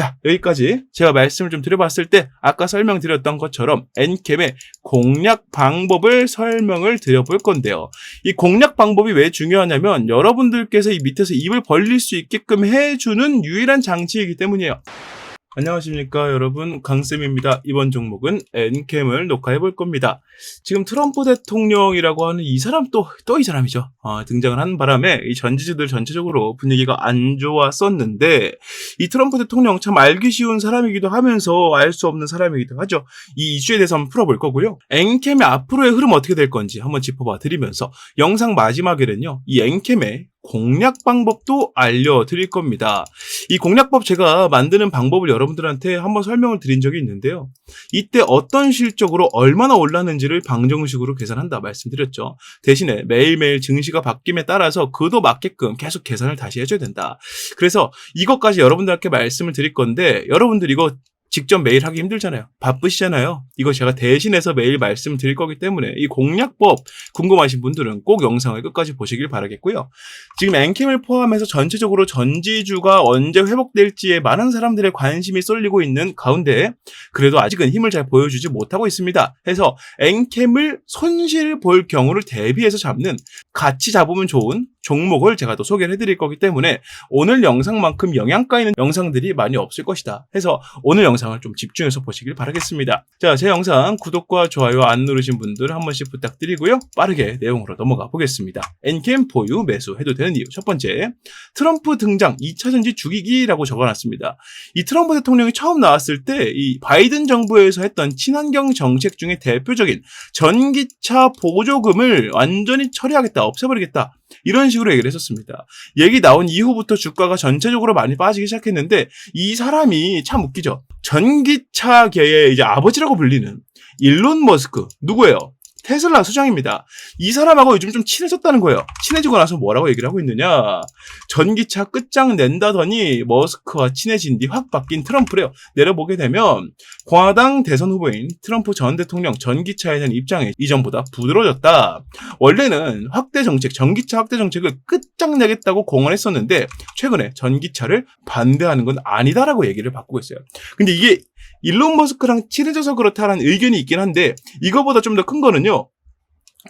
자, 여기까지 제가 말씀을 좀 드려봤을 때 아까 설명드렸던 것처럼 엔캠의 공략 방법을 설명을 드려볼 건데요. 이 공략 방법이 왜 중요하냐면 여러분들께서 이 밑에서 입을 벌릴 수 있게끔 해주는 유일한 장치이기 때문이에요. 안녕하십니까 여러분, 강쌤입니다. 이번 종목은 엔캠을 녹화해 볼 겁니다. 지금 트럼프 대통령이라고 하는 이 사람 또 이 사람이죠. 등장을 하는 바람에 이 전지주들 전체적으로 분위기가 안 좋았었는데, 이 트럼프 대통령 참 알기 쉬운 사람이기도 하면서 알 수 없는 사람이기도 하죠. 이 이슈에 대해서 한번 풀어볼 거고요. 엔캠의 앞으로의 흐름 어떻게 될 건지 한번 짚어봐 드리면서 영상 마지막에는요, 이 엔캠의 공략 방법도 알려드릴 겁니다. 이 공략법 제가 만드는 방법을 여러분들한테 한번 설명을 드린 적이 있는데요. 이때 어떤 실적으로 얼마나 올랐는지를 방정식으로 계산한다 말씀드렸죠. 대신에 매일매일 증시가 바뀜에 따라서 그도 맞게끔 계속 계산을 다시 해줘야 된다. 그래서 이것까지 여러분들께 말씀을 드릴 건데, 여러분들 이거 직접 매일 하기 힘들잖아요. 바쁘시잖아요. 이거 제가 대신해서 매일 말씀드릴 거기 때문에 이 공략법 궁금하신 분들은 꼭 영상을 끝까지 보시길 바라겠고요. 지금 엔캠을 포함해서 전체적으로 전지주가 언제 회복될지에 많은 사람들의 관심이 쏠리고 있는 가운데 그래도 아직은 힘을 잘 보여주지 못하고 있습니다. 해서 엔캠을 손실 볼 경우를 대비해서 잡는, 같이 잡으면 좋은 종목을 제가 또 소개를 해드릴 거기 때문에 오늘 영상만큼 영양가 있는 영상들이 많이 없을 것이다 해서 오늘 영상을 좀 집중해서 보시길 바라겠습니다. 자, 제 영상 구독과 좋아요 안 누르신 분들 한 번씩 부탁드리고요. 빠르게 내용으로 넘어가 보겠습니다. 엔캠 보유 매수해도 되는 이유. 첫 번째, 트럼프 등장 2차전지 죽이기라고 적어놨습니다. 이 트럼프 대통령이 처음 나왔을 때 이 바이든 정부에서 했던 친환경 정책 중에 대표적인 전기차 보조금을 완전히 처리하겠다, 없애버리겠다, 이런 식으로 얘기를 했었습니다. 얘기 나온 이후부터 주가가 전체적으로 많이 빠지기 시작했는데, 이 사람이 참 웃기죠. 전기차계의 이제 아버지라고 불리는 일론 머스크, 누구예요? 테슬라 수장입니다. 이 사람하고 요즘 좀 친해졌다는 거예요. 친해지고 나서 뭐라고 얘기를 하고 있느냐. 전기차 끝장 낸다더니 머스크와 친해진 뒤 확 바뀐 트럼프래요. 내려보게 되면 공화당 대선 후보인 트럼프 전 대통령 전기차에 대한 입장이 이전보다 부드러워졌다. 원래는 확대 정책, 전기차 확대 정책을 끝장내겠다고 공언했었는데 최근에 전기차를 반대하는 건 아니다라고 얘기를 바꾸고 있어요. 근데 이게 일론 머스크랑 친해져서 그렇다라는 의견이 있긴 한데, 이거보다 좀 더 큰 거는요,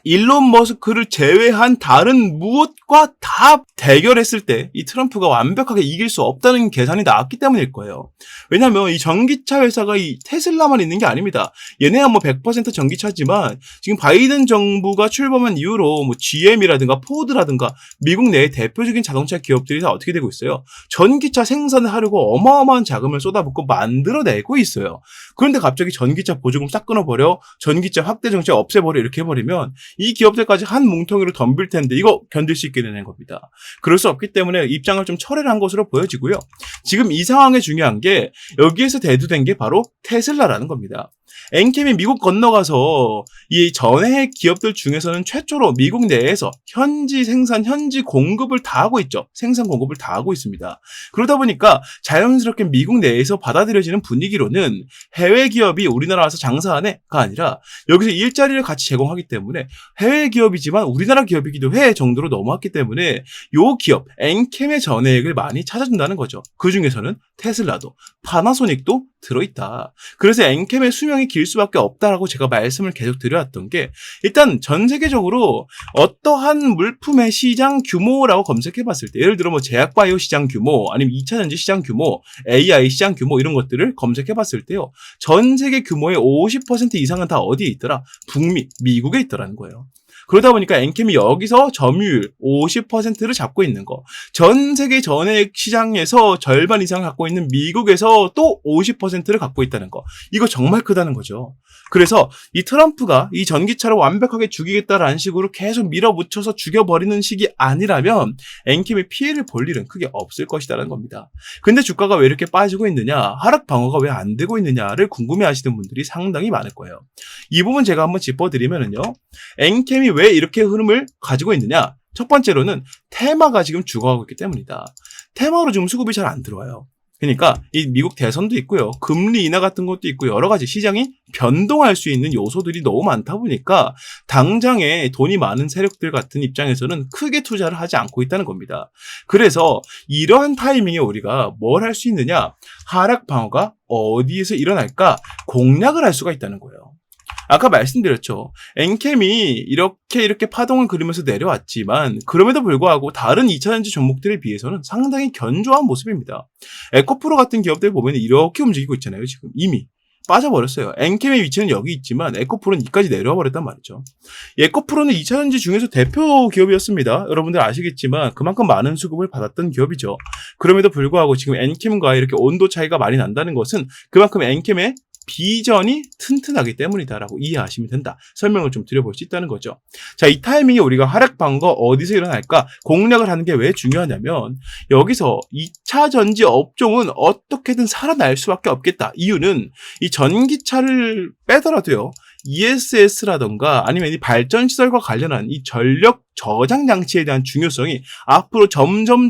일론 머스크를 제외한 다른 무엇과 다 대결했을 때 이 트럼프가 완벽하게 이길 수 없다는 계산이 나왔기 때문일 거예요. 왜냐하면 이 전기차 회사가 이 테슬라만 있는 게 아닙니다. 얘네야 뭐 100% 전기차지만 지금 바이든 정부가 출범한 이후로 뭐 GM이라든가 포드라든가 미국 내의 대표적인 자동차 기업들이 다 어떻게 되고 있어요? 전기차 생산을 하려고 어마어마한 자금을 쏟아붓고 만들어내고 있어요. 그런데 갑자기 전기차 보조금 싹 끊어버려, 전기차 확대 정책 없애버려, 이렇게 해버리면 이 기업들까지 한 뭉텅이로 덤빌 텐데 이거 견딜 수 있게 되는 겁니다. 그럴 수 없기 때문에 입장을 좀 철회를 한 것으로 보여지고요. 지금 이 상황에 중요한 게, 여기에서 대두된 게 바로 테슬라라는 겁니다. 엔캠이 미국 건너가서 이 전해 기업들 중에서는 최초로 미국 내에서 현지 생산, 현지 공급을 다 하고 있죠. 생산 공급을 다 하고 있습니다. 그러다 보니까 자연스럽게 미국 내에서 받아들여지는 분위기로는 해외 기업이 우리나라 와서 장사하네가 아니라 여기서 일자리를 같이 제공하기 때문에 해외 기업이지만 우리나라 기업이기도 해 정도로 넘어왔기 때문에 요 기업 엔캠의 전해액을 많이 찾아준다는 거죠. 그 중에서는 테슬라도 파나소닉도 들어있다. 그래서 엔캠의 수명이 길 수밖에 없다라고 제가 말씀을 계속 드려왔던 게, 일단 전 세계적으로 어떠한 물품의 시장 규모라고 검색해봤을 때, 예를 들어 뭐 제약바이오 시장 규모, 아니면 2차전지 시장 규모, AI 시장 규모, 이런 것들을 검색해봤을 때요, 전 세계 규모의 50% 이상은 다 어디에 있더라? 북미, 미국에 있더라는 거예요. 그러다 보니까 엔캠이 여기서 점유율 50%를 잡고 있는 거, 전 세계 전액 시장에서 절반 이상을 갖고 있는 미국에서 또 50%를 갖고 있다는 거, 이거 정말 크다는 거죠. 그래서 이 트럼프가 이 전기차를 완벽하게 죽이겠다라는 식으로 계속 밀어붙여서 죽여버리는 식이 아니라면 엔캠이 피해를 볼 일은 크게 없을 것이라는 겁니다. 근데 주가가 왜 이렇게 빠지고 있느냐, 하락 방어가 왜 안 되고 있느냐를 궁금해하시는 분들이 상당히 많을 거예요. 이 부분 제가 한번 짚어드리면은요, 엔캠이 왜 이렇게 흐름을 가지고 있느냐, 첫 번째로는 테마가 지금 죽어가고 있기 때문이다. 테마로 지금 수급이 잘 안 들어와요. 그러니까 이 미국 대선도 있고요. 금리 인하 같은 것도 있고 여러 가지 시장이 변동할 수 있는 요소들이 너무 많다 보니까 당장에 돈이 많은 세력들 같은 입장에서는 크게 투자를 하지 않고 있다는 겁니다. 그래서 이러한 타이밍에 우리가 뭘 할 수 있느냐? 하락 방어가 어디에서 일어날까? 공략을 할 수가 있다는 거예요. 아까 말씀드렸죠. 엔캠이 이렇게 파동을 그리면서 내려왔지만 그럼에도 불구하고 다른 2차전지 종목들에 비해서는 상당히 견조한 모습입니다. 에코프로 같은 기업들 보면 이렇게 움직이고 있잖아요. 지금 이미 빠져버렸어요. 엔캠의 위치는 여기 있지만 에코프로는 이까지 내려와 버렸단 말이죠. 에코프로는 2차전지 중에서 대표 기업이었습니다. 여러분들 아시겠지만 그만큼 많은 수급을 받았던 기업이죠. 그럼에도 불구하고 지금 엔캠과 이렇게 온도 차이가 많이 난다는 것은 그만큼 엔캠의 비전이 튼튼하기 때문이다라고 이해하시면 된다. 설명을 좀 드려볼 수 있다는 거죠. 자, 이 타이밍에 우리가 하락 방어가 어디서 일어날까? 공략을 하는 게 왜 중요하냐면 여기서 2차 전지 업종은 어떻게든 살아날 수밖에 없겠다. 이유는 이 전기차를 빼더라도요. ESS라던가 아니면 이 발전시설과 관련한 이 전력 저장 장치에 대한 중요성이 앞으로 점점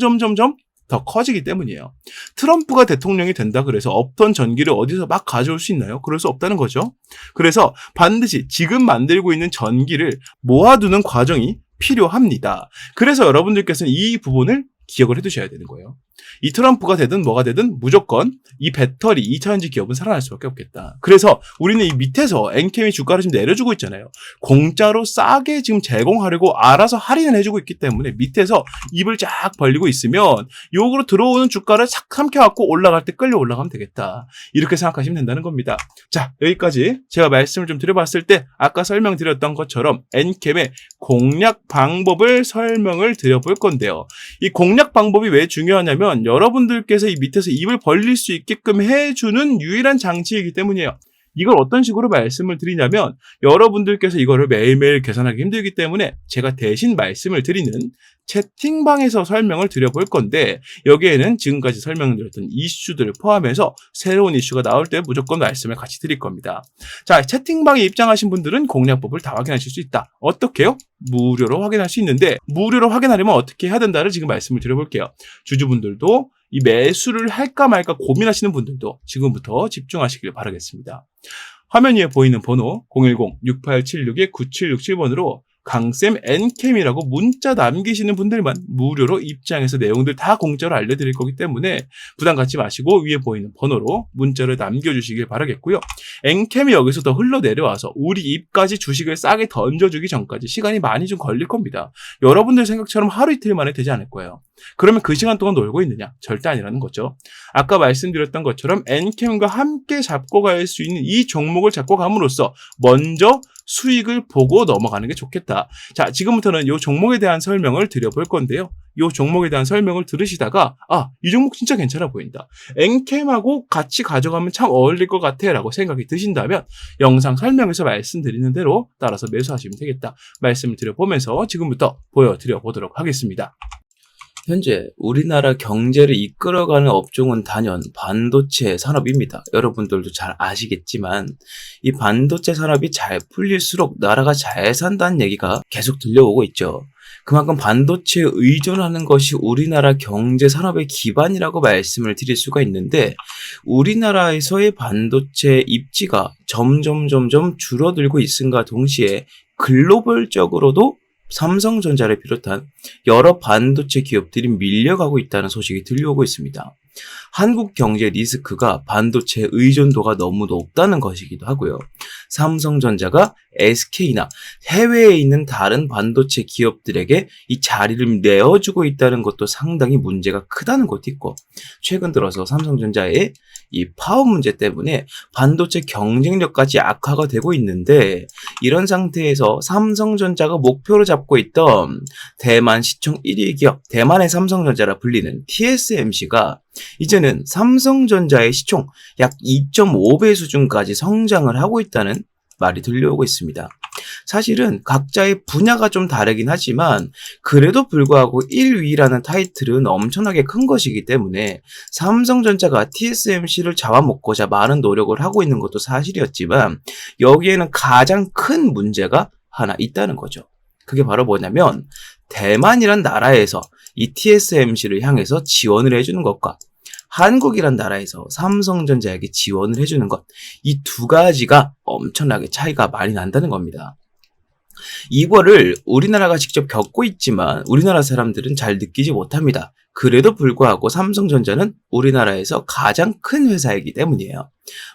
더 커지기 때문이에요. 트럼프가 대통령이 된다 그래서 없던 전기를 어디서 막 가져올 수 있나요? 그럴 수 없다는 거죠. 그래서 반드시 지금 만들고 있는 전기를 모아두는 과정이 필요합니다. 그래서 여러분들께서는 이 부분을 기억을 해두셔야 되는 거예요. 이 트럼프가 되든 뭐가 되든 무조건 이 배터리 2차전지 기업은 살아날 수밖에 없겠다. 그래서 우리는 이 밑에서 엔캠이 주가를 지금 내려주고 있잖아요. 공짜로 싸게 지금 제공하려고 알아서 할인을 해주고 있기 때문에 밑에서 입을 쫙 벌리고 있으면 요거로 들어오는 주가를 싹 삼켜갖고 올라갈 때 끌려 올라가면 되겠다. 이렇게 생각하시면 된다는 겁니다. 자, 여기까지 제가 말씀을 좀 드려봤을 때 아까 설명드렸던 것처럼 엔캠의 공략 방법을 설명을 드려볼 건데요. 이 공략 방법이 왜 중요하냐면 여러분들께서 이 밑에서 입을 벌릴 수 있게끔 해주는 유일한 장치이기 때문이에요. 이걸 어떤 식으로 말씀을 드리냐면 여러분들께서 이거를 매일매일 계산하기 힘들기 때문에 제가 대신 말씀을 드리는 채팅방에서 설명을 드려볼 건데 여기에는 지금까지 설명드렸던 이슈들을 포함해서 새로운 이슈가 나올 때 무조건 말씀을 같이 드릴 겁니다. 자, 채팅방에 입장하신 분들은 공략법을 다 확인하실 수 있다. 어떻게요? 무료로 확인할 수 있는데 무료로 확인하려면 어떻게 해야 된다를 지금 말씀을 드려볼게요. 주주분들도 이 매수를 할까 말까 고민하시는 분들도 지금부터 집중하시길 바라겠습니다. 화면 위에 보이는 번호 010-6876-9767번으로 강쌤 엔캠이라고 문자 남기시는 분들만 무료로 입장해서 내용들 다 공짜로 알려드릴 거기 때문에 부담 갖지 마시고 위에 보이는 번호로 문자를 남겨주시길 바라겠고요. 엔캠이 여기서 더 흘러내려와서 우리 입까지 주식을 싸게 던져주기 전까지 시간이 많이 좀 걸릴 겁니다. 여러분들 생각처럼 하루 이틀 만에 되지 않을 거예요. 그러면 그 시간 동안 놀고 있느냐? 절대 아니라는 거죠. 아까 말씀드렸던 것처럼 엔캠과 함께 잡고 갈 수 있는 이 종목을 잡고 감으로써 먼저 수익을 보고 넘어가는 게 좋겠다. 자, 지금부터는 이 종목에 대한 설명을 드려볼 건데요. 이 종목에 대한 설명을 들으시다가 이 종목 진짜 괜찮아 보인다. 엔캠하고 같이 가져가면 참 어울릴 것 같아 라고 생각이 드신다면 영상 설명에서 말씀드리는 대로 따라서 매수하시면 되겠다. 말씀을 드려보면서 지금부터 보여드려 보도록 하겠습니다. 현재 우리나라 경제를 이끌어가는 업종은 단연 반도체 산업입니다. 여러분들도 잘 아시겠지만 이 반도체 산업이 잘 풀릴수록 나라가 잘 산다는 얘기가 계속 들려오고 있죠. 그만큼 반도체에 의존하는 것이 우리나라 경제 산업의 기반이라고 말씀을 드릴 수가 있는데 우리나라에서의 반도체 입지가 점점 줄어들고 있음과 동시에 글로벌적으로도 삼성전자를 비롯한 여러 반도체 기업들이 밀려가고 있다는 소식이 들려오고 있습니다. 한국 경제 리스크가 반도체 의존도가 너무 높다는 것이기도 하고요. 삼성전자가 SK나 해외에 있는 다른 반도체 기업들에게 이 자리를 내어주고 있다는 것도 상당히 문제가 크다는 것도 있고 최근 들어서 삼성전자의 이 파업 문제 때문에 반도체 경쟁력까지 악화가 되고 있는데 이런 상태에서 삼성전자가 목표로 잡고 있던 대만 시총 1위 기업, 대만의 삼성전자라 불리는 TSMC가 이제는 삼성전자의 시총 약 2.5배 수준까지 성장을 하고 있다는 말이 들려오고 있습니다. 사실은 각자의 분야가 좀 다르긴 하지만 그래도 불구하고 1위라는 타이틀은 엄청나게 큰 것이기 때문에 삼성전자가 TSMC를 잡아먹고자 많은 노력을 하고 있는 것도 사실이었지만 여기에는 가장 큰 문제가 하나 있다는 거죠. 그게 바로 뭐냐면 대만이란 나라에서 이 TSMC를 향해서 지원을 해주는 것과 한국이란 나라에서 삼성전자에게 지원을 해주는 것, 이 두 가지가 엄청나게 차이가 많이 난다는 겁니다. 이거를 우리나라가 직접 겪고 있지만 우리나라 사람들은 잘 느끼지 못합니다. 그래도 불구하고 삼성전자는 우리나라에서 가장 큰 회사이기 때문이에요.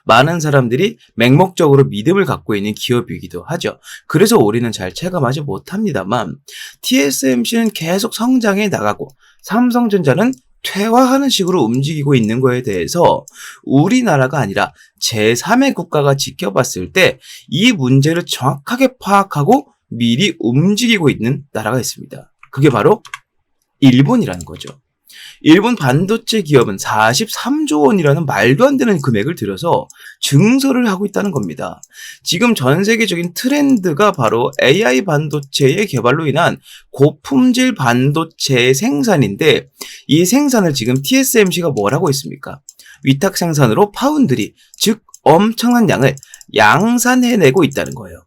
많은 사람들이 맹목적으로 믿음을 갖고 있는 기업이기도 하죠. 그래서 우리는 잘 체감하지 못합니다만 TSMC는 계속 성장해 나가고 삼성전자는 퇴화하는 식으로 움직이고 있는 거에 대해서 우리나라가 아니라 제3의 국가가 지켜봤을 때 이 문제를 정확하게 파악하고 미리 움직이고 있는 나라가 있습니다. 그게 바로 일본이라는 거죠. 일본 반도체 기업은 43조 원이라는 말도 안 되는 금액을 들여서 증설을 하고 있다는 겁니다. 지금 전 세계적인 트렌드가 바로 AI 반도체의 개발로 인한 고품질 반도체의 생산인데 이 생산을 지금 TSMC가 뭘 하고 있습니까? 위탁 생산으로 파운드리, 즉 엄청난 양을 양산해내고 있다는 거예요.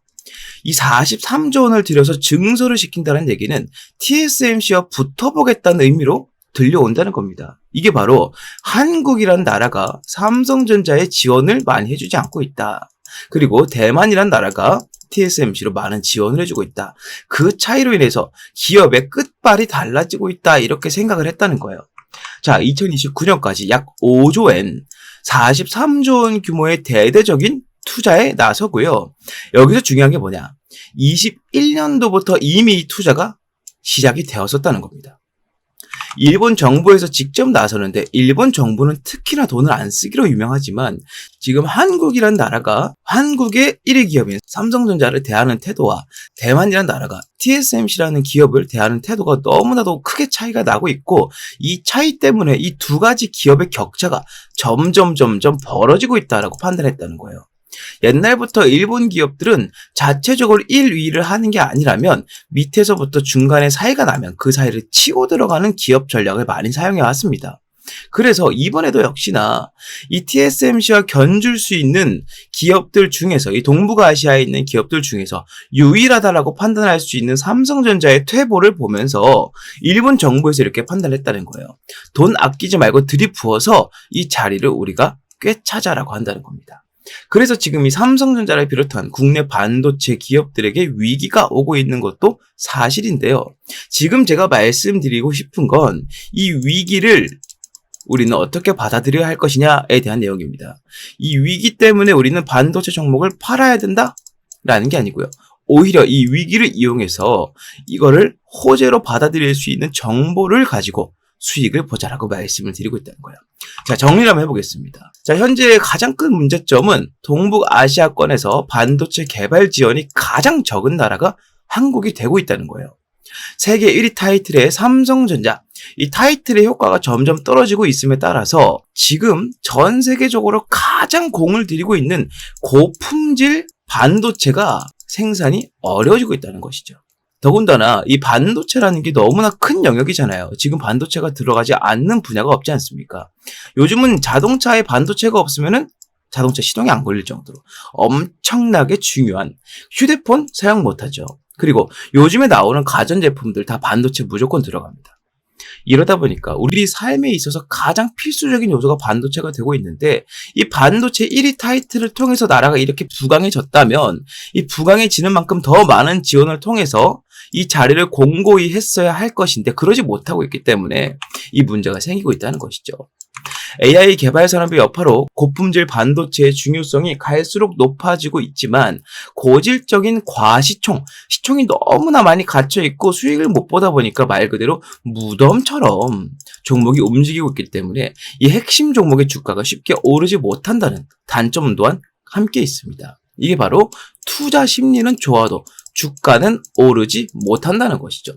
이 43조 원을 들여서 증설을 시킨다는 얘기는 TSMC와 붙어보겠다는 의미로 들려온다는 겁니다. 이게 바로 한국이란 나라가 삼성전자에 지원을 많이 해주지 않고 있다. 그리고 대만이란 나라가 TSMC로 많은 지원을 해주고 있다. 그 차이로 인해서 기업의 끝발이 달라지고 있다. 이렇게 생각을 했다는 거예요. 자, 2029년까지 약 5조엔 43조 원 규모의 대대적인 투자에 나서고요. 여기서 중요한 게 뭐냐? 21년도부터 이미 이 투자가 시작이 되었었다는 겁니다. 일본 정부에서 직접 나서는데 일본 정부는 특히나 돈을 안 쓰기로 유명하지만 지금 한국이란 나라가 한국의 1위 기업인 삼성전자를 대하는 태도와 대만이란 나라가 TSMC라는 기업을 대하는 태도가 너무나도 크게 차이가 나고 있고 이 차이 때문에 이 두 가지 기업의 격차가 점점 벌어지고 있다라고 판단했다는 거예요. 옛날부터 일본 기업들은 자체적으로 1위를 하는 게 아니라면 밑에서부터 중간에 사이가 나면 그 사이를 치고 들어가는 기업 전략을 많이 사용해 왔습니다. 그래서 이번에도 역시나 이 TSMC와 견줄 수 있는 기업들 중에서 이 동북아시아에 있는 기업들 중에서 유일하다라고 판단할 수 있는 삼성전자의 퇴보를 보면서 일본 정부에서 이렇게 판단했다는 거예요. 돈 아끼지 말고 들이부어서 이 자리를 우리가 꿰차자라고 한다는 겁니다. 그래서 지금 이 삼성전자를 비롯한 국내 반도체 기업들에게 위기가 오고 있는 것도 사실인데요. 지금 제가 말씀드리고 싶은 건 이 위기를 우리는 어떻게 받아들여야 할 것이냐에 대한 내용입니다. 이 위기 때문에 우리는 반도체 종목을 팔아야 된다라는 게 아니고요. 오히려 이 위기를 이용해서 이거를 호재로 받아들일 수 있는 정보를 가지고 수익을 보자라고 말씀을 드리고 있다는 거예요. 자, 정리를 한번 해보겠습니다. 자, 현재 가장 큰 문제점은 동북아시아권에서 반도체 개발 지원이 가장 적은 나라가 한국이 되고 있다는 거예요. 세계 1위 타이틀의 삼성전자, 이 타이틀의 효과가 점점 떨어지고 있음에 따라서 지금 전 세계적으로 가장 공을 들이고 있는 고품질 반도체가 생산이 어려워지고 있다는 것이죠. 더군다나 이 반도체라는 게 너무나 큰 영역이잖아요. 지금 반도체가 들어가지 않는 분야가 없지 않습니까? 요즘은 자동차에 반도체가 없으면은 자동차 시동이 안 걸릴 정도로 엄청나게 중요한 휴대폰 사용 못하죠. 그리고 요즘에 나오는 가전제품들 다 반도체 무조건 들어갑니다. 이러다 보니까 우리 삶에 있어서 가장 필수적인 요소가 반도체가 되고 있는데 이 반도체 1위 타이틀을 통해서 나라가 이렇게 부강해졌다면 이 부강해지는 만큼 더 많은 지원을 통해서 이 자리를 공고히 했어야 할 것인데 그러지 못하고 있기 때문에 이 문제가 생기고 있다는 것이죠. AI 개발 산업의 여파로 고품질 반도체의 중요성이 갈수록 높아지고 있지만 고질적인 시총이 너무나 많이 갇혀있고 수익을 못 보다 보니까 말 그대로 무덤처럼 종목이 움직이고 있기 때문에 이 핵심 종목의 주가가 쉽게 오르지 못한다는 단점 또한 함께 있습니다. 이게 바로 투자 심리는 좋아도 주가는 오르지 못한다는 것이죠.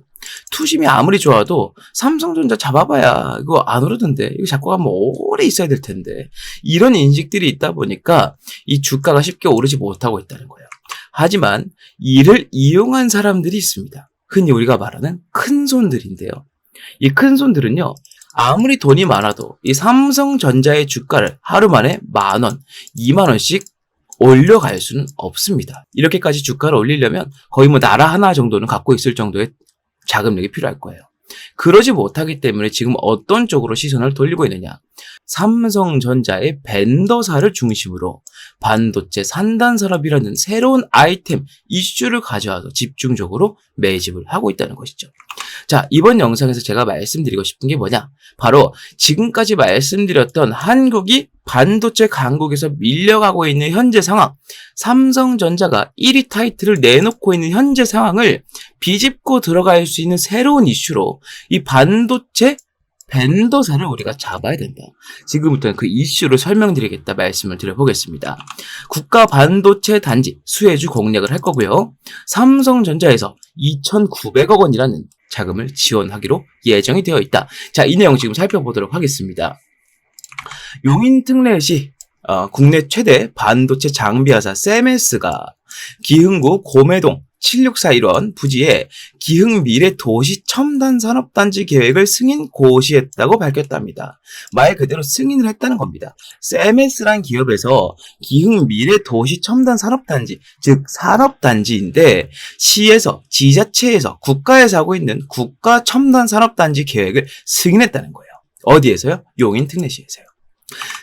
투심이 아무리 좋아도 삼성전자 잡아봐야 이거 안 오르던데 이거 잡고 가면 오래 있어야 될 텐데 이런 인식들이 있다 보니까 이 주가가 쉽게 오르지 못하고 있다는 거예요. 하지만 이를 이용한 사람들이 있습니다. 흔히 우리가 말하는 큰손들인데요. 이 큰손들은요. 아무리 돈이 많아도 이 삼성전자의 주가를 하루 만에 10,000원, 20,000원씩 올려갈 수는 없습니다. 이렇게까지 주가를 올리려면 거의 나라 하나 정도는 갖고 있을 정도의 자금력이 필요할 거예요. 그러지 못하기 때문에 지금 어떤 쪽으로 시선을 돌리고 있느냐. 삼성전자의 벤더사를 중심으로 반도체 산단 산업이라는 새로운 아이템, 이슈를 가져와서 집중적으로 매집을 하고 있다는 것이죠. 자, 이번 영상에서 제가 말씀드리고 싶은 게 뭐냐? 바로 지금까지 말씀드렸던 한국이 반도체 강국에서 밀려가고 있는 현재 상황, 삼성전자가 1위 타이틀을 내놓고 있는 현재 상황을 비집고 들어갈 수 있는 새로운 이슈로 이 반도체 벤더사를 우리가 잡아야 된다. 지금부터는 그 이슈를 설명드리겠다 말씀을 드려보겠습니다. 국가 반도체 단지 수혜주 공략을 할 거고요. 삼성전자에서 2,900억 원이라는 자금을 지원하기로 예정이 되어 있다. 자, 이 내용 지금 살펴보도록 하겠습니다. 용인특례시 국내 최대 반도체 장비회사 세메스가 기흥구 고매동 7641원 부지에 기흥미래 도시 첨단 산업단지 계획을 승인 고시했다고 밝혔답니다. 말 그대로 승인을 했다는 겁니다. 세메스란 기업에서 기흥미래 도시 첨단 산업단지, 즉 산업단지인데 시에서, 지자체에서, 국가에서 하고 있는 국가 첨단 산업단지 계획을 승인했다는 거예요. 어디에서요? 용인특례시에서요.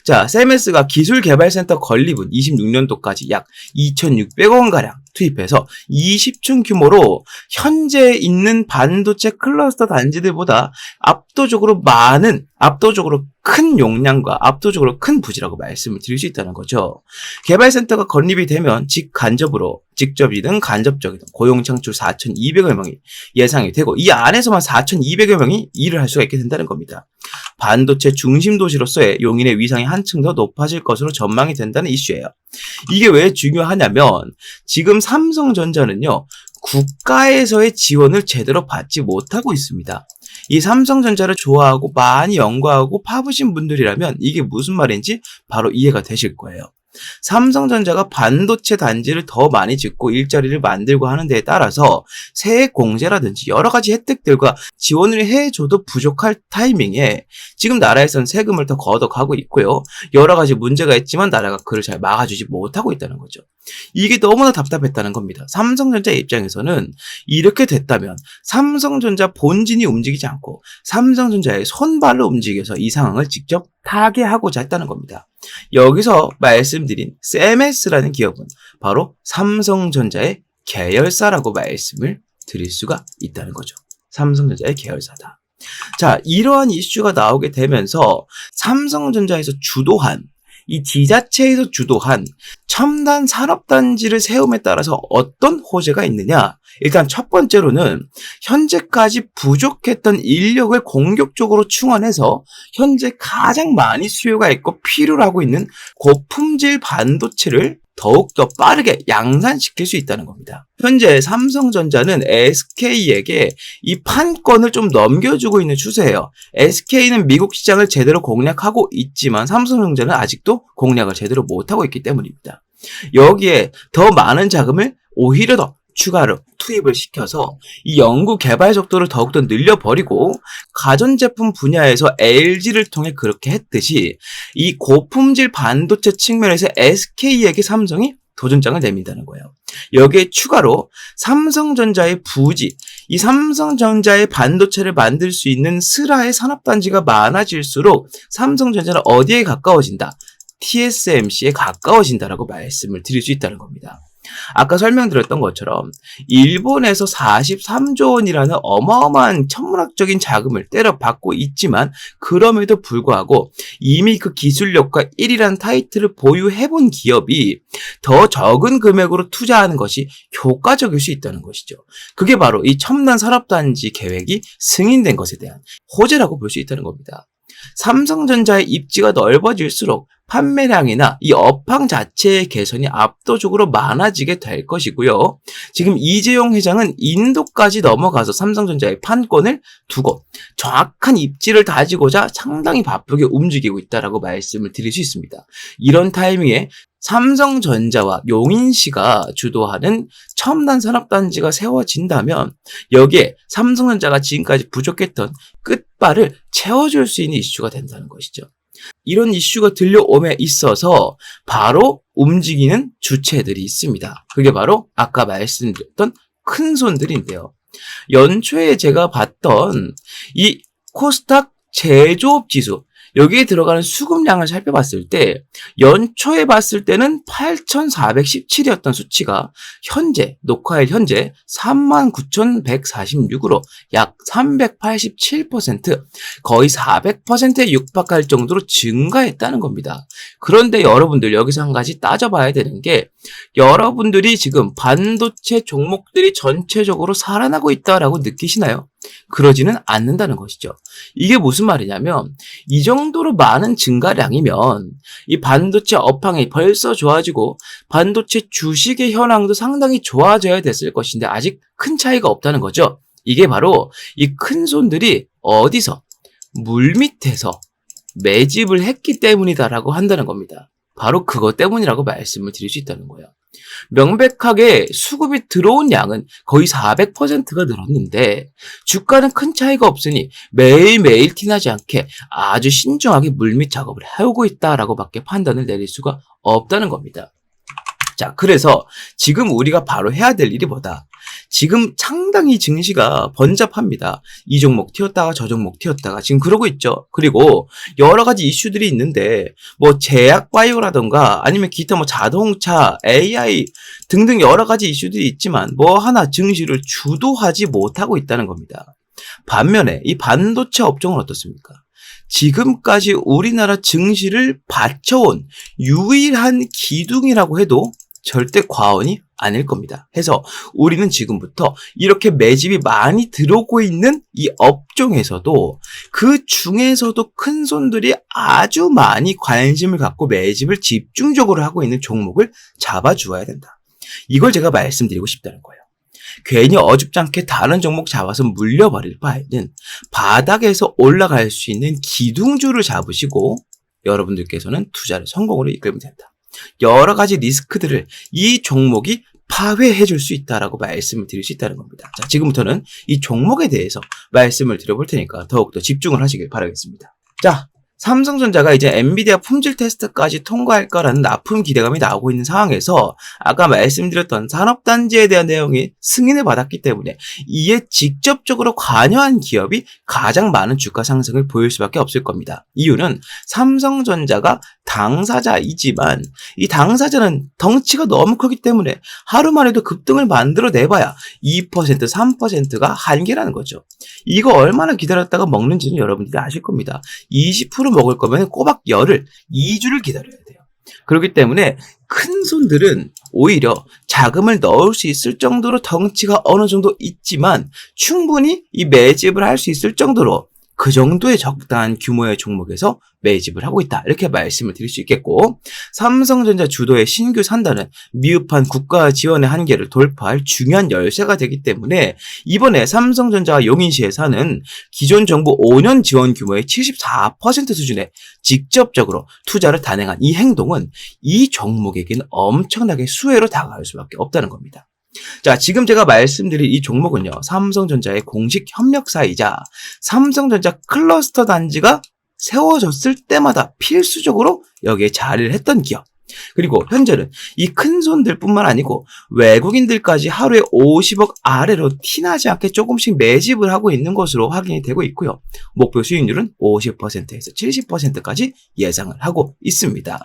자, 세메스가 기술개발센터 건립은 26년도까지 약 2,600원가량 투입해서 20층 규모로 현재 있는 반도체 클러스터 단지들보다 압도적으로 큰 용량과 압도적으로 큰 부지라고 말씀을 드릴 수 있다는 거죠. 개발센터가 건립이 되면 직접이든 간접적이든 고용 창출 4,200여 명이 예상이 되고 이 안에서만 4,200여 명이 일을 할 수가 있게 된다는 겁니다. 반도체 중심 도시로서의 용인의 위상이 한층 더 높아질 것으로 전망이 된다는 이슈예요. 이게 왜 중요하냐면 지금 삼성전자는요, 국가에서의 지원을 제대로 받지 못하고 있습니다. 이 삼성전자를 좋아하고 많이 연구하고 파보신 분들이라면 이게 무슨 말인지 바로 이해가 되실 거예요. 삼성전자가 반도체 단지를 더 많이 짓고 일자리를 만들고 하는 데에 따라서 세액 공제라든지 여러 가지 혜택들과 지원을 해줘도 부족할 타이밍에 지금 나라에서는 세금을 더 걷어가고 있고요. 여러 가지 문제가 있지만 나라가 그를 잘 막아주지 못하고 있다는 거죠. 이게 너무나 답답했다는 겁니다. 삼성전자 입장에서는 이렇게 됐다면 삼성전자 본진이 움직이지 않고 삼성전자의 손발로 움직여서 이 상황을 직접 타개하고자 했다는 겁니다. 여기서 말씀드린 세메스라는 기업은 바로 삼성전자의 계열사라고 말씀을 드릴 수가 있다는 거죠. 삼성전자의 계열사다. 자, 이러한 이슈가 나오게 되면서 삼성전자에서 주도한 이 지자체에서 주도한 첨단 산업단지를 세움에 따라서 어떤 호재가 있느냐? 일단 첫 번째로는 현재까지 부족했던 인력을 공격적으로 충원해서 현재 가장 많이 수요가 있고 필요로 하고 있는 고품질 반도체를 더욱더 빠르게 양산시킬 수 있다는 겁니다. 현재 삼성전자는 SK에게 이 판권을 좀 넘겨주고 있는 추세예요. SK는 미국 시장을 제대로 공략하고 있지만 삼성전자는 아직도 공략을 제대로 못하고 있기 때문입니다. 여기에 더 많은 자금을 오히려 더 추가로 투입을 시켜서 이 연구 개발 속도를 더욱더 늘려버리고 가전제품 분야에서 LG를 통해 그렇게 했듯이 이 고품질 반도체 측면에서 SK에게 삼성이 도전장을 내민다는 거예요. 여기에 추가로 삼성전자의 부지, 이 삼성전자의 반도체를 만들 수 있는 슬하의 산업단지가 많아질수록 삼성전자는 어디에 가까워진다? TSMC에 가까워진다라고 말씀을 드릴 수 있다는 겁니다. 아까 설명드렸던 것처럼 일본에서 43조 원이라는 어마어마한 천문학적인 자금을 때려받고 있지만 그럼에도 불구하고 이미 그 기술력과 1위라는 타이틀을 보유해본 기업이 더 적은 금액으로 투자하는 것이 효과적일 수 있다는 것이죠. 그게 바로 이 첨단 산업단지 계획이 승인된 것에 대한 호재라고 볼 수 있다는 겁니다. 삼성전자의 입지가 넓어질수록 판매량이나 이 업황 자체의 개선이 압도적으로 많아지게 될 것이고요. 지금 이재용 회장은 인도까지 넘어가서 삼성전자의 판권을 두고 정확한 입지를 다지고자 상당히 바쁘게 움직이고 있다라고 말씀을 드릴 수 있습니다. 이런 타이밍에 삼성전자와 용인시가 주도하는 첨단 산업단지가 세워진다면 여기에 삼성전자가 지금까지 부족했던 끝발을 채워줄 수 있는 이슈가 된다는 것이죠. 이런 이슈가 들려옴에 있어서 바로 움직이는 주체들이 있습니다. 그게 바로 아까 말씀드렸던 큰 손들인데요. 연초에 제가 봤던 이 코스닥 제조업 지수, 여기에 들어가는 수급량을 살펴봤을 때 연초에 봤을 때는 8,417이었던 수치가 현재 녹화일 현재 39,146으로 약 387% 거의 400%에 육박할 정도로 증가했다는 겁니다. 그런데 여러분들 여기서 한 가지 따져봐야 되는 게, 여러분들이 지금 반도체 종목들이 전체적으로 살아나고 있다라고 느끼시나요? 그러지는 않는다는 것이죠. 이게 무슨 말이냐면, 이 정도로 많은 증가량이면 이 반도체 업황이 벌써 좋아지고 반도체 주식의 현황도 상당히 좋아져야 됐을 것인데 아직 큰 차이가 없다는 거죠. 이게 바로 이 큰 손들이 어디서? 물밑에서 매집을 했기 때문이다라고 한다는 겁니다. 바로 그것 때문이라고 말씀을 드릴 수 있다는 거예요. 명백하게 수급이 들어온 양은 거의 400%가 늘었는데 주가는 큰 차이가 없으니 매일매일 티나지 않게 아주 신중하게 물밑 작업을 해오고 있다라고 밖에 판단을 내릴 수가 없다는 겁니다. 자, 그래서 지금 우리가 바로 해야 될 일이 뭐다? 지금 상당히 증시가 번잡합니다. 이 종목 튀었다가 저 종목 튀었다가 지금 그러고 있죠. 그리고 여러 가지 이슈들이 있는데 뭐 제약 바이오라던가 아니면 기타 뭐 자동차, AI 등등 여러 가지 이슈들이 있지만 뭐 하나 증시를 주도하지 못하고 있다는 겁니다. 반면에 이 반도체 업종은 어떻습니까? 지금까지 우리나라 증시를 받쳐온 유일한 기둥이라고 해도 절대 과언이 아닐 겁니다. 해서 우리는 지금부터 이렇게 매집이 많이 들어오고 있는 이 업종에서도 그 중에서도 큰 손들이 아주 많이 관심을 갖고 매집을 집중적으로 하고 있는 종목을 잡아주어야 된다. 이걸 제가 말씀드리고 싶다는 거예요. 괜히 어줍잖게 다른 종목 잡아서 물려버릴 바에는 바닥에서 올라갈 수 있는 기둥주를 잡으시고 여러분들께서는 투자를 성공으로 이끌면 된다. 여러 가지 리스크들을 이 종목이 파회해 줄 수 있다라고 말씀을 드릴 수 있다는 겁니다. 자, 지금부터는 이 종목에 대해서 말씀을 드려볼 테니까 더욱더 집중을 하시길 바라겠습니다. 자, 삼성전자가 이제 엔비디아 품질 테스트까지 통과할 거라는 나쁜 기대감이 나오고 있는 상황에서 아까 말씀드렸던 산업단지에 대한 내용이 승인을 받았기 때문에 이에 직접적으로 관여한 기업이 가장 많은 주가 상승을 보일 수밖에 없을 겁니다. 이유는 삼성전자가 당사자이지만 이 당사자는 덩치가 너무 크기 때문에 하루만 해도 급등을 만들어내봐야 2%, 3%가 한계라는 거죠. 이거 얼마나 기다렸다가 먹는지는 여러분들이 아실 겁니다. 20% 먹을 거면 꼬박 열흘, 2주를 기다려야 돼요. 그렇기 때문에 큰 손들은 오히려 자금을 넣을 수 있을 정도로 덩치가 어느 정도 있지만 충분히 이 매집을 할 수 있을 정도로 그 정도의 적당한 규모의 종목에서 매집을 하고 있다. 이렇게 말씀을 드릴 수 있겠고, 삼성전자 주도의 신규 산단은 미흡한 국가 지원의 한계를 돌파할 중요한 열쇠가 되기 때문에 이번에 삼성전자와 용인시에서는 기존 정부 5년 지원 규모의 74% 수준에 직접적으로 투자를 단행한 이 행동은 이 종목에게는 엄청나게 수혜로 다가갈 수밖에 없다는 겁니다. 자, 지금 제가 말씀드릴 이 종목은요, 삼성전자의 공식 협력사이자 삼성전자 클러스터 단지가 세워졌을 때마다 필수적으로 여기에 자리를 했던 기업. 그리고 현재는 이 큰 손들 뿐만 아니고 외국인들까지 하루에 50억 아래로 티나지 않게 조금씩 매집을 하고 있는 것으로 확인이 되고 있고요. 목표 수익률은 50%에서 70%까지 예상을 하고 있습니다.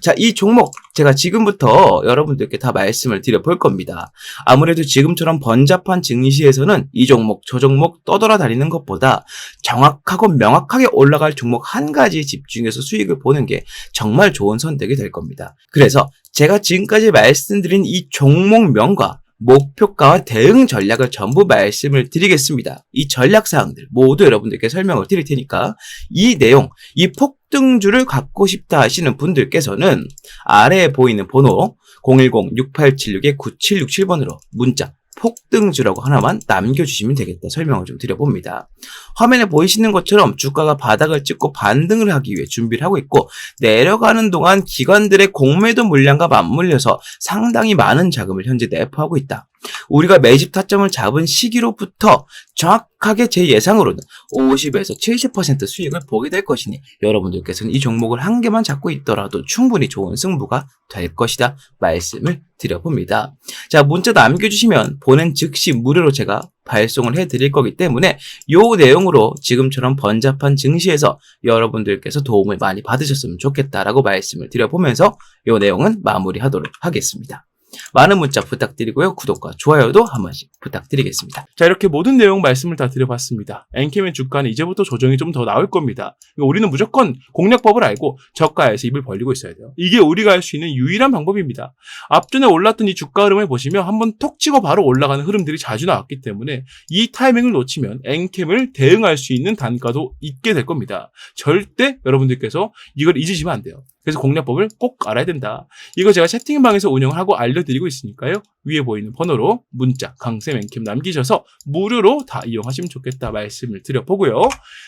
자, 이 종목 제가 지금부터 여러분들께 다 말씀을 드려볼 겁니다. 아무래도 지금처럼 번잡한 증시에서는 이 종목 저 종목 떠돌아다니는 것보다 정확하고 명확하게 올라갈 종목 한 가지에 집중해서 수익을 보는 게 정말 좋은 선택이 될 겁니다. 그래서 제가 지금까지 말씀드린 이 종목명과 목표가와 대응 전략을 전부 말씀을 드리겠습니다. 이 전략사항들 모두 여러분들께 설명을 드릴 테니까 이 내용, 이 폭등주를 갖고 싶다 하시는 분들께서는 아래에 보이는 번호 010-6876-9767번으로 문자 폭등주라고 하나만 남겨주시면 되겠다 설명을 좀 드려봅니다. 화면에 보이시는 것처럼 주가가 바닥을 찍고 반등을 하기 위해 준비를 하고 있고 내려가는 동안 기관들의 공매도 물량과 맞물려서 상당히 많은 자금을 현재 내포하고 있다. 우리가 매집 타점을 잡은 시기로부터 정확하게 제 예상으로는 50에서 70% 수익을 보게 될 것이니 여러분들께서는 이 종목을 한 개만 잡고 있더라도 충분히 좋은 승부가 될 것이다 말씀을 드려봅니다. 자, 문자 남겨주시면 보낸 즉시 무료로 제가 발송을 해드릴 거기 때문에 요 내용으로 지금처럼 번잡한 증시에서 여러분들께서 도움을 많이 받으셨으면 좋겠다라고 말씀을 드려보면서 요 내용은 마무리하도록 하겠습니다. 많은 문자 부탁드리고요. 구독과 좋아요도 한 번씩 부탁드리겠습니다. 자, 이렇게 모든 내용 말씀을 다 드려봤습니다. 엔캠의 주가는 이제부터 조정이 좀 더 나올 겁니다. 그러니까 우리는 무조건 공략법을 알고 저가에서 입을 벌리고 있어야 돼요. 이게 우리가 할 수 있는 유일한 방법입니다. 앞전에 올랐던 이 주가 흐름을 보시면 한번 톡 치고 바로 올라가는 흐름들이 자주 나왔기 때문에 이 타이밍을 놓치면 엔캠을 대응할 수 있는 단가도 있게 될 겁니다. 절대 여러분들께서 이걸 잊으시면 안 돼요. 그래서 공략법을 꼭 알아야 된다. 이거 제가 채팅방에서 운영을 하고 알려드리고 있으니까요. 위에 보이는 번호로 문자 강쌤 엔캠 남기셔서 무료로 다 이용하시면 좋겠다 말씀을 드려보고요.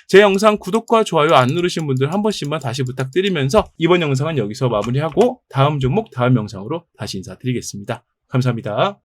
제 영상 구독과 좋아요 안 누르신 분들 한 번씩만 다시 부탁드리면서 이번 영상은 여기서 마무리하고 다음 종목 다음 영상으로 다시 인사드리겠습니다. 감사합니다.